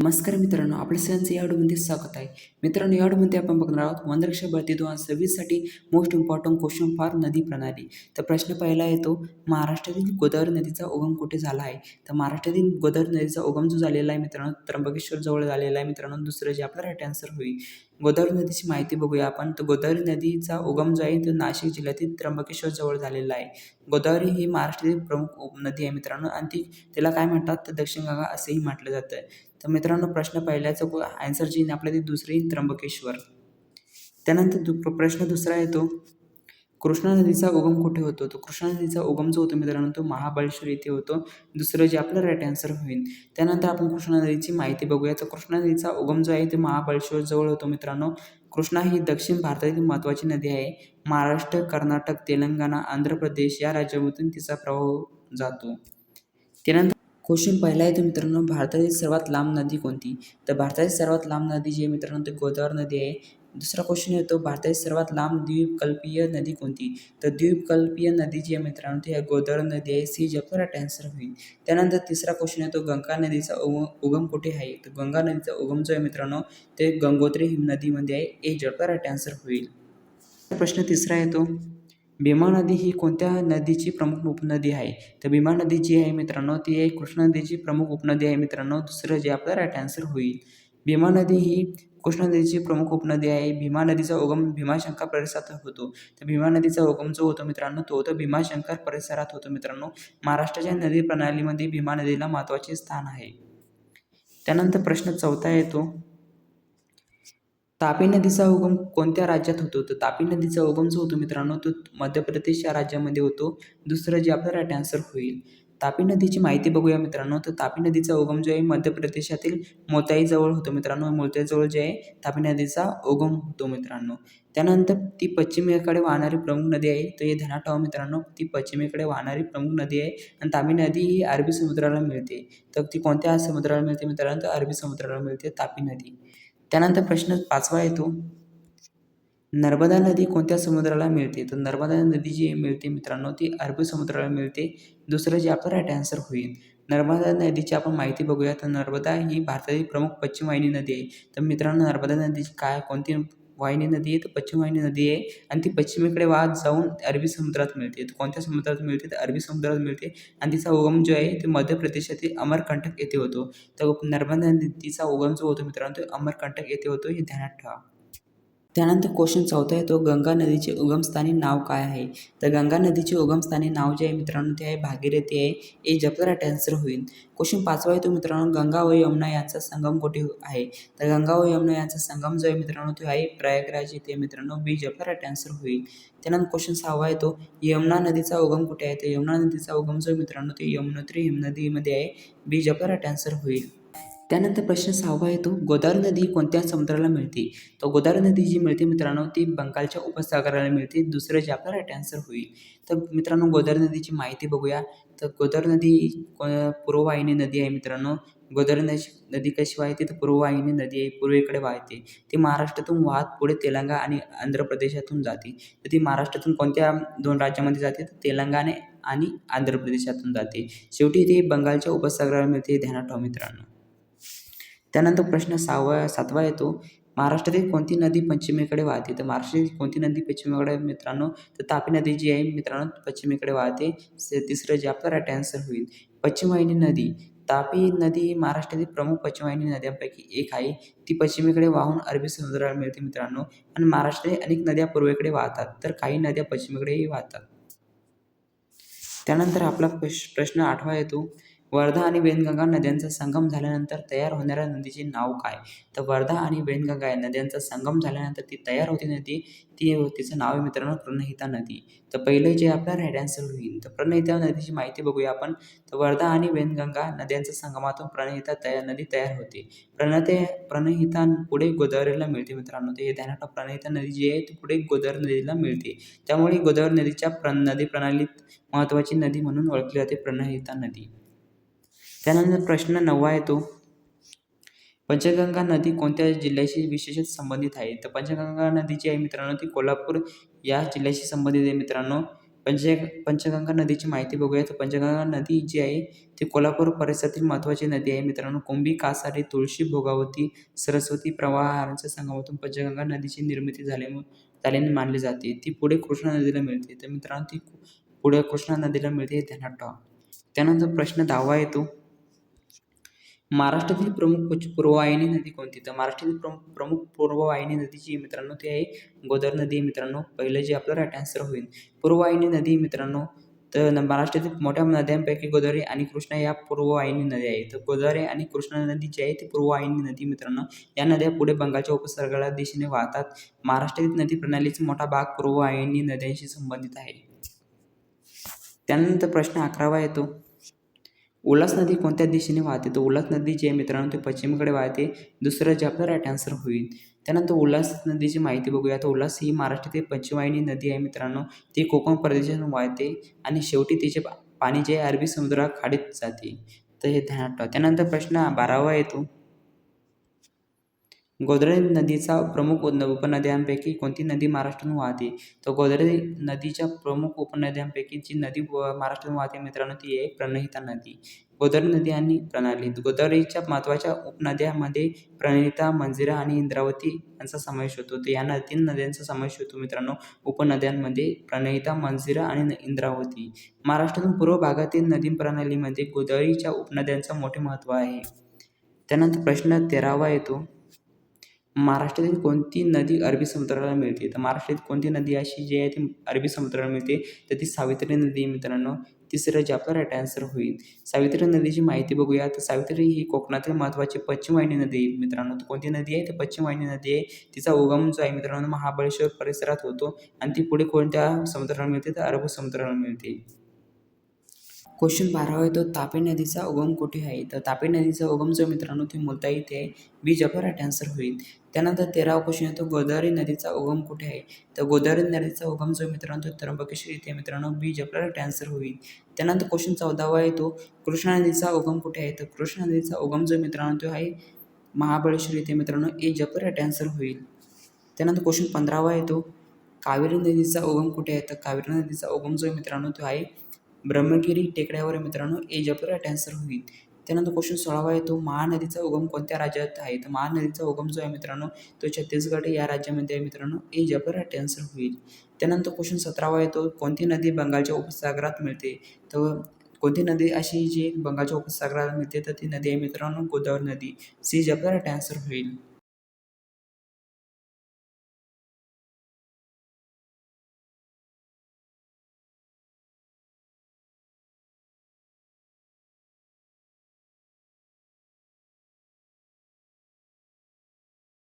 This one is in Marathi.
नमस्कार मित्रांनो, आपल्या सगळ्यांचं या व्हिडिओमध्ये स्वागत आहे. मित्रांनो, या व्हिडिओमध्ये आपण बघणार आहोत वनरक्षक भरती 2026 साठी मोस्ट इम्पॉर्टंट क्वेश्चन फॉर नदी प्रणाली. तर प्रश्न पहिला येतो, महाराष्ट्रातील गोदावरी नदीचा उगम कुठे झाला आहे? तर महाराष्ट्रातील गोदावरी नदीचा उगम जो झालेला आहे मित्रांनो, त्र्यंबकेश्वर जवळ झालेला आहे मित्रांनो. दुसरं जे आपलं राईट आन्सर होईल. गोदावरी नदीची माहिती बघूया आपण. तर गोदावरी नदीचा उगम जो आहे तो नाशिक जिल्ह्यातील त्र्यंबकेश्वर जवळ झालेला आहे. गोदावरी ही महाराष्ट्रातील प्रमुख उपनदी आहे मित्रांनो आणि त्याला काय म्हणतात तर दक्षिण गंगा असेही म्हटलं जातं. तर मित्रांनो, प्रश्न पहिल्याचा आन्सर जी आपल्या ती दुसरी त्र्यंबकेश्वर. त्यानंतर प्रश्न दुसरा येतो, कृष्णा नदीचा उगम कुठे होतो? तो कृष्णा नदीचा उगम जो होतो मित्रांनो तो महाबळेश्वर येथे होतो. दुसरं जे आपलं राईट आन्सर होईल. त्यानंतर आपण कृष्णा नदीची माहिती बघूया. तर कृष्णा नदीचा उगम जो आहे ते महाबळेश्वर जवळ होतो मित्रांनो. कृष्णा ही दक्षिण भारतातील महत्त्वाची नदी आहे. महाराष्ट्र, कर्नाटक, तेलंगणा, आंध्र प्रदेश या राज्यांमधून तिचा प्रवाह जातो. त्यानंतर क्वेश्चन पहिला आहे तो मित्रांनो, भारतातील सर्वात लांब नदी कोणती? तर भारतातील सर्वात लांब नदी जी आहे मित्रांनो ती गोदावरी नदी आहे. दुसरा क्वेश्चन येतो, भारतातील सर्वात लांब द्वीपकल्पीय नदी कोणती? तर द्वीपकल्पीय नदी जी आहे मित्रांनो ती गोदावरी नदी आहे. सी जे राईट आन्सर होईल. त्यानंतर तिसरा क्वेश्चन येतो, गंगा नदीचा उगम कुठे आहे? तर गंगा नदीचा उगम जो आहे मित्रांनो ते गंगोत्री हिमनदीमध्ये आहे. ए जे राईट आन्सर होईल. प्रश्न तिसरा येतो, भीमा नदी ही कोणत्या नदीची प्रमुख उपनदी आहे? तर भीमा नदी जी आहे मित्रांनो ती आहे कृष्णा नदीची प्रमुख उपनदी आहे मित्रांनो. दुसरं जे आपलं राईट आन्सर होईल. भीमा नदी ही कृष्णा नदीची प्रमुख उपनदी आहे. भीमा नदीचा उगम भीमाशंकर परिसरात होतो. तर भीमा नदीचा उगम जो होतो मित्रांनो तो होतो भीमाशंकर परिसरात होतो मित्रांनो. महाराष्ट्राच्या नदी प्रणालीमध्ये भीमा नदीला महत्त्वाचे स्थान आहे. त्यानंतर प्रश्न चौथा येतो, तापी नदीचा उगम कोणत्या राज्यात होतो? तर तापी नदीचा उगम जो होतो मित्रांनो तो मध्य प्रदेश या राज्यामध्ये होतो. दुसरं जे आपलं राईट आन्सर होईल. तापी नदीची माहिती बघूया मित्रांनो. तर तापी नदीचा उगम जो आहे मध्य प्रदेशातील मोताईजवळ होतो मित्रांनो. मोताईजवळ जे आहे तापी नदीचा उगम होतो मित्रांनो. त्यानंतर ती पश्चिमेकडे वाहणारी प्रमुख नदी आहे. तर हे ध्यानात ठेवा मित्रांनो, ती पश्चिमेकडे वाहणारी प्रमुख नदी आहे आणि तापी नदी ही अरबी समुद्राला मिळते. तर ती कोणत्या समुद्राला मिळते मित्रांनो? तर अरबी समुद्राला मिळते तापी नदी. त्यानंतर प्रश्न पाचवा येतो, नर्मदा नदी कोणत्या समुद्राला मिळते? तर नर्मदा नदी जी मिळते मित्रांनो ती अरबी समुद्राला मिळते. दुसरं जे आपलं राईट आन्सर होईल. नर्मदा नदीची आपण माहिती बघूया. तर नर्मदा ही भारतातील प्रमुख पश्चिम वाहिनी नदी आहे. तर मित्रांनो, नर्मदा नदीची कोणती वाहिनी नदी आहे? तर पश्चिम वाहिनी नदी आहे आणि ती पश्चिमेकडे वाहत जाऊन अरबी समुद्रात मिळते. तर कोणत्या समुद्रात मिळते? तर अरबी समुद्रात मिळते आणि तिचा उगम जो आहे ते मध्य प्रदेशातील अमरकंटक येथे होतो. तर नर्मदा नदीचा उगम जो होतो मित्रांनो तो अमरकंटक येथे होतो, हे ध्यानात ठेवा. त्यानंतर क्वेश्चन चौथा येतो, गंगा नदीचे उगमस्थानी नाव काय आहे? तर गंगा नदीचे उगमस्थानी नाव जे आहे मित्रांनो ते आहे भागीरथी आहे. ए जपला राईट आन्सर होईल. क्वेश्चन पाचवा येतो मित्रांनो, गंगा व यमुना यांचा संगम कुठे आहे? तर गंगा व यमुना यांचा संगम जो आहे मित्रांनो तो आहे प्रयागराज येथे मित्रांनो. बी जपला राईट आन्सर होईल. त्यानंतर क्वेश्चन सहावा येतो, यमुना नदीचा उगम कुठे आहे? तर यमुना नदीचा उगम जो आहे मित्रांनो ते यमुनोत्री हिमनदीमध्ये आहे. बी जपला राईट आन्सर होईल. त्यानंतर प्रश्न सहावा येतो, गोदावरी नदी कोणत्या समुद्राला मिळते? तर गोदावरी नदी जी मिळते मित्रांनो ती बंगालच्या उपसागराला मिळते. दुसरं जे आपलं राईट आन्सर होईल. तर मित्रांनो, गोदावरी नदीची माहिती बघूया. तर गोदावरी नदी पूर्ववाहिनी नदी आहे मित्रांनो. गोदावरी नदी कशी वाहते? तर पूर्ववाहिनी नदी आहे, पूर्वेकडे वाहते. ती महाराष्ट्रातून वाहत पुढे तेलंगणा आणि आंध्र प्रदेशातून जाते. तर ती महाराष्ट्रातून कोणत्या दोन राज्यामध्ये जाते? तर तेलंगणा आणि आंध्र प्रदेशातून जाते. शेवटी ती बंगालच्या उपसागराला मिळते, ध्यानात ठेवा मित्रांनो. त्यानंतर प्रश्न सातवा येतो, महाराष्ट्रातील कोणती नदी पश्चिमेकडे वाहते? तर महाराष्ट्रातील कोणती नदी पश्चिमेकडे मित्रांनो? तर तापी नदी जी आहे मित्रांनो पश्चिमेकडे वाहते. तिसरं जे आपलं राईट आन्सर होईल. पश्चिम वाहिनी नदी, तापी नदी ही महाराष्ट्रातील प्रमुख पश्चिम वाहिनी नद्यांपैकी एक आहे. ती पश्चिमेकडे वाहून अरबी समुद्राला मिळते मित्रांनो आणि महाराष्ट्रातील अनेक नद्या पूर्वेकडे वाहतात, तर काही नद्या पश्चिमेकडेही वाहतात. त्यानंतर आपला प्रश्न आठवा येतो, वर्धा आणि वैनगंगा नद्यांचा संगम झाल्यानंतर तयार होणाऱ्या नदीचे नाव काय? तर वर्धा आणि वैनगंगा या नद्यांचा संगम झाल्यानंतर ती तयार होती नदी, तिचं नाव आहे मित्रांनो प्रणहिता नदी. तर पहिलं जे आपलं राईट आन्सर होईल. तर प्रणहिता नदीची माहिती बघूया आपण. तर वर्धा आणि वैनगंगा नद्यांच्या संगमातून प्रणहिता नदी तयार होते. प्रणहिता पुढे गोदावरीला मिळते मित्रांनो. तर हे ध्यानात ठेवा, प्रणहिता नदी जी आहे ती पुढे गोदावरी नदीला मिळते. त्यामुळे गोदावरी नदीच्या नदी प्रणालीत महत्त्वाची नदी म्हणून ओळखली जाते प्रणहिता नदी. त्यानंतर प्रश्न 9वा येतो, पंचगंगा नदी कोणत्या जिल्ह्याशी विशेषतः संबंधित आहे? तर पंचगंगा नदी जी आहे मित्रांनो ती कोल्हापूर या जिल्ह्याशी संबंधित आहे मित्रांनो. पंचगंगा नदीची माहिती बघूया. तर पंचगंगा नदी जी आहे ती कोल्हापूर परिसरातील महत्त्वाची नदी आहे मित्रांनो. कुंभी, कासारी, तुळशी, भोगावती, सरस्वती प्रवाहांच्या संगमातून पंचगंगा नदीची निर्मिती झाल्याने मानली जाते. ती पुढे कृष्णा नदीला मिळते. तर मित्रांनो ती पुढे कृष्णा नदीला मिळते हे ध्यानात ठेवा. त्यानंतर प्रश्न 10वा येतो. महाराष्ट्रातील प्रमुख पूर्ववाहिनी नदी कोणती? तर महाराष्ट्रातील प्रमुख पूर्ववाहिनी नदी जी मित्रांनो ती आहे गोदावरी नदी मित्रांनो. पहिलं जे आपलं राईट आन्सर होईल. पूर्ववाहिनी नदी मित्रांनो तर महाराष्ट्रातील मोठ्या नद्यांपैकी गोदावरी आणि कृष्णा या पूर्ववाहिनी नद्या आहेत. तर गोदावरी आणि कृष्णा नदी जी आहे ती पूर्ववाहिनी नदी मित्रांनो. या नद्या पुढे बंगालच्या उपसागराला दिशेने वाहतात. महाराष्ट्रातील नदी प्रणालीचा मोठा भाग पूर्ववाहिनी नद्यांशी संबंधित आहे. त्यानंतर प्रश्न 11वा येतो. उल्हास नदी कोणत्या दिशेने वाहते? तर उल्हास नदी जी आहे मित्रांनो ती पश्चिमेकडे वाहते. दुसरं जे आपलं राईट आन्सर होईल. त्यानंतर उल्हास नदीची माहिती बघूया. तर उल्हास ही महाराष्ट्रातील पश्चिमवाहिनी नदी आहे मित्रांनो. ती कोकण प्रदेशातून वाहते आणि शेवटी तिचे पाणी जे अरबी समुद्रात खाडीत जाते. तर हे ध्यानात ठेवा. त्यानंतर प्रश्न 12वा येतो. गोदावरी नदीचा प्रमुख उपनद्यांपैकी कोणती नदी महाराष्ट्रातून वाहते? तर गोदावरी नदीच्या प्रमुख उपनद्यांपैकी जी नदी महाराष्ट्रातून वाहते मित्रांनो ती आहे प्रणहिता नदी. गोदावरी नदी आणि प्रणाली. गोदावरीच्या महत्त्वाच्या उपनद्यांमध्ये प्रणहिता, मंजिरा आणि इंद्रावती यांचा समावेश होतो. तर या 3 नद्यांचा समावेश होतो मित्रांनो उपनद्यांमध्ये प्रणहिता, मंजिरा आणि इंद्रावती. महाराष्ट्रातून पूर्व भागातील नदी प्रणालीमध्ये गोदावरीच्या उपनद्यांचं मोठे महत्त्व आहे. त्यानंतर प्रश्न 13वा येतो. महाराष्ट्रातील कोणती नदी अरबी समुद्राला मिळते? तर महाराष्ट्रातील कोणती नदी अशी जी आहे ती अरबी समुद्राला मिळते? तर ती सावित्री नदी मित्रांनो. तिसरं जे आपलं राईट आन्सर होईल. सावित्री नदीची माहिती बघूया. तर सावित्री ही कोकणातील महत्त्वाची पश्चिमवाहिनी नदी आहे मित्रांनो. तर कोणती नदी आहे? तर पश्चिमवाहिनी नदी आहे. तिचा उगम जो आहे मित्रांनो महाबळेश्वर परिसरात होतो आणि ती पुढे कोणत्या समुद्राला मिळते? तर अरब समुद्राला मिळते. क्वेश्चन 12वा येतो. तापी नदीचा उगम कुठे आहे? तर तापी नदीचा उगम जो मित्रांनो ती मुलता इथे आहे. बी जे आपला राईट आन्सर होईल. त्यानंतर 13वा क्वेश्चन येतो. गोदावरी नदीचा उगम कुठे आहे? तर गोदावरी नदीचा उगम जो मित्रांनो तो त्र्यंबकेश्वर इथे मित्रांनो. बी जे आपला राईट आन्सर होईल. त्यानंतर क्वेश्चन 14वा येतो. कृष्णा नदीचा उगम कुठे आहे? तर कृष्णा नदीचा उगम जो मित्रांनो तो आहे महाबळेश्वर इथे मित्रांनो. ए जे आपला राईट आन्सर होईल. त्यानंतर क्वेश्चन 15वा येतो. कावेरी नदीचा उगम कुठे आहे? तर कावेरी नदीचा उगम जो मित्रांनो तो आहे ब्रह्मगिरी टेकड्यावर मित्रांनो. ए जे आपला राईट आन्सर होईल. त्यानंतर क्वेश्चन 16वा येतो. महानदीचा उगम कोणत्या राज्यात आहे? तर महानदीचा उगम जो आहे मित्रांनो तो छत्तीसगड या राज्यामध्ये आहे मित्रांनो. ए जे आपला राईट आन्सर होईल. त्यानंतर क्वेश्चन 17वा येतो. कोणती नदी बंगालच्या उपसागरात मिळते? तर कोणती नदी अशी जी बंगालच्या उपसागरात मिळते तर ती नदी आहे मित्रांनो गोदावरी नदी. सी जे आपला राईट आन्सर होईल.